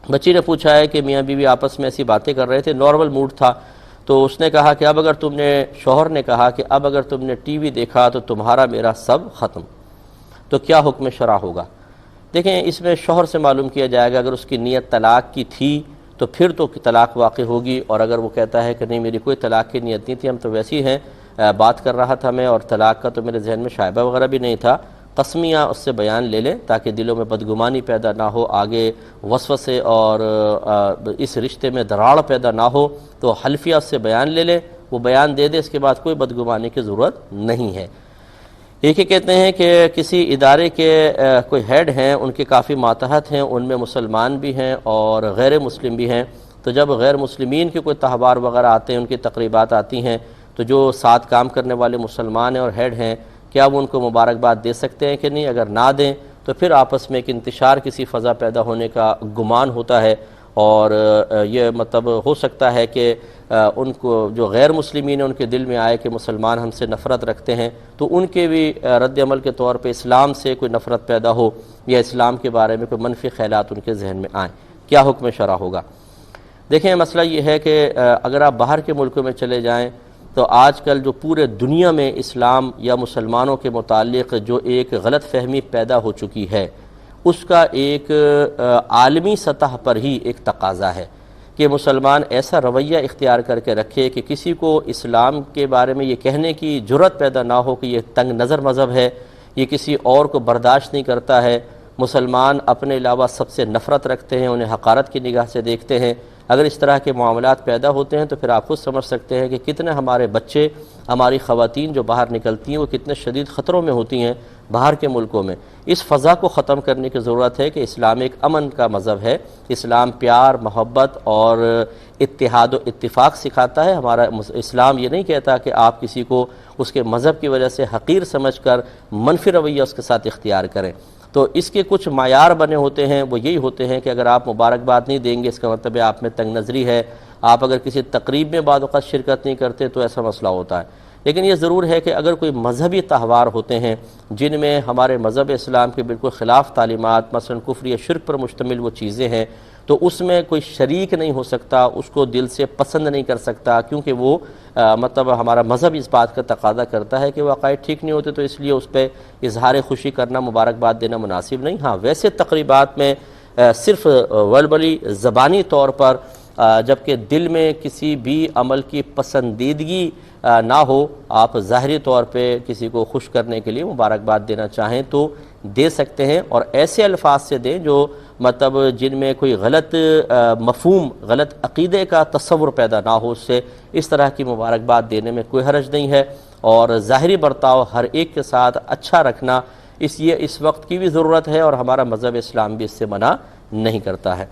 بچی نے پوچھا ہے کہ میاں بیوی آپس میں ایسی باتیں کر رہے تھے، نارمل موڈ تھا، تو اس نے کہا کہ اب اگر تم نے شوہر نے کہا کہ اب اگر تم نے ٹی وی دیکھا تو تمہارا میرا سب ختم، تو کیا حکم شرع ہوگا؟ دیکھیں، اس میں شوہر سے معلوم کیا جائے گا، اگر اس کی نیت طلاق کی تھی تو پھر تو طلاق واقع ہوگی، اور اگر وہ کہتا ہے کہ نہیں میری کوئی طلاق کی نیت نہیں تھی، ہم تو ویسی ہیں، بات کر رہا تھا میں، اور طلاق کا تو میرے ذہن میں شائبہ وغیرہ بھی نہیں تھا، قسمیہ اس سے بیان لے لیں تاکہ دلوں میں بدگمانی پیدا نہ ہو، آگے وسوسے اور اس رشتے میں دراڑ پیدا نہ ہو، تو حلفیہ اس سے بیان لے لیں، وہ بیان دے دے، اس کے بعد کوئی بدگمانی کی ضرورت نہیں ہے۔ ایک ہی کہتے ہیں کہ کسی ادارے کے کوئی ہیڈ ہیں، ان کے کافی ماتحت ہیں، ان میں مسلمان بھی ہیں اور غیر مسلم بھی ہیں، تو جب غیر مسلمین کے کوئی تہوار وغیرہ آتے ہیں، ان کی تقریبات آتی ہیں، تو جو ساتھ کام کرنے والے مسلمان ہیں اور ہیڈ ہیں، کیا وہ ان کو مبارکباد دے سکتے ہیں کہ نہیں؟ اگر نہ دیں تو پھر آپس میں ایک انتشار کسی فضا پیدا ہونے کا گمان ہوتا ہے، اور یہ مطلب ہو سکتا ہے کہ ان کو جو غیر مسلمین ہیں ان کے دل میں آئے کہ مسلمان ہم سے نفرت رکھتے ہیں، تو ان کے بھی رد عمل کے طور پہ اسلام سے کوئی نفرت پیدا ہو، یا اسلام کے بارے میں کوئی منفی خیالات ان کے ذہن میں آئیں، کیا حکم شرع ہوگا؟ دیکھیں، مسئلہ یہ ہے کہ اگر آپ باہر کے ملکوں میں چلے جائیں تو آج کل جو پورے دنیا میں اسلام یا مسلمانوں کے متعلق جو ایک غلط فہمی پیدا ہو چکی ہے، اس کا ایک عالمی سطح پر ہی ایک تقاضا ہے کہ مسلمان ایسا رویہ اختیار کر کے رکھے کہ کسی کو اسلام کے بارے میں یہ کہنے کی جرأت پیدا نہ ہو کہ یہ تنگ نظر مذہب ہے، یہ کسی اور کو برداشت نہیں کرتا ہے، مسلمان اپنے علاوہ سب سے نفرت رکھتے ہیں، انہیں حقارت کی نگاہ سے دیکھتے ہیں۔ اگر اس طرح کے معاملات پیدا ہوتے ہیں تو پھر آپ خود سمجھ سکتے ہیں کہ کتنے ہمارے بچے، ہماری خواتین جو باہر نکلتی ہیں وہ کتنے شدید خطروں میں ہوتی ہیں باہر کے ملکوں میں۔ اس فضا کو ختم کرنے کی ضرورت ہے کہ اسلام ایک امن کا مذہب ہے، اسلام پیار، محبت اور اتحاد و اتفاق سکھاتا ہے۔ ہمارا اسلام یہ نہیں کہتا کہ آپ کسی کو اس کے مذہب کی وجہ سے حقیر سمجھ کر منفی رویہ اس کے ساتھ اختیار کریں۔ تو اس کے کچھ معیار بنے ہوتے ہیں، وہ یہی ہوتے ہیں کہ اگر آپ مبارکباد نہیں دیں گے، اس کا مطلب ہے آپ میں تنگ نظری ہے، آپ اگر کسی تقریب میں بعض اوقات شرکت نہیں کرتے تو ایسا مسئلہ ہوتا ہے۔ لیکن یہ ضرور ہے کہ اگر کوئی مذہبی تہوار ہوتے ہیں جن میں ہمارے مذہب اسلام کے بالکل خلاف تعلیمات، مثلا کفر یا شرک پر مشتمل وہ چیزیں ہیں، تو اس میں کوئی شریک نہیں ہو سکتا، اس کو دل سے پسند نہیں کر سکتا، کیونکہ وہ مطلب ہمارا مذہب اس بات کا تقاضا کرتا ہے کہ وہ عقائد ٹھیک نہیں ہوتے، تو اس لیے اس پہ اظہار خوشی کرنا، مبارکباد دینا مناسب نہیں۔ ہاں، ویسے تقریبات میں صرف وربلی زبانی طور پر جبکہ دل میں کسی بھی عمل کی پسندیدگی نہ ہو، آپ ظاہری طور پہ کسی کو خوش کرنے کے لیے مبارکباد دینا چاہیں تو دے سکتے ہیں، اور ایسے الفاظ سے دیں جو مطلب جن میں کوئی غلط مفہوم، غلط عقیدے کا تصور پیدا نہ ہو، اس سے اس طرح کی مبارکباد دینے میں کوئی حرج نہیں ہے۔ اور ظاہری برتاؤ ہر ایک کے ساتھ اچھا رکھنا اس وقت کی بھی ضرورت ہے، اور ہمارا مذہب اسلام بھی اس سے منع نہیں کرتا ہے۔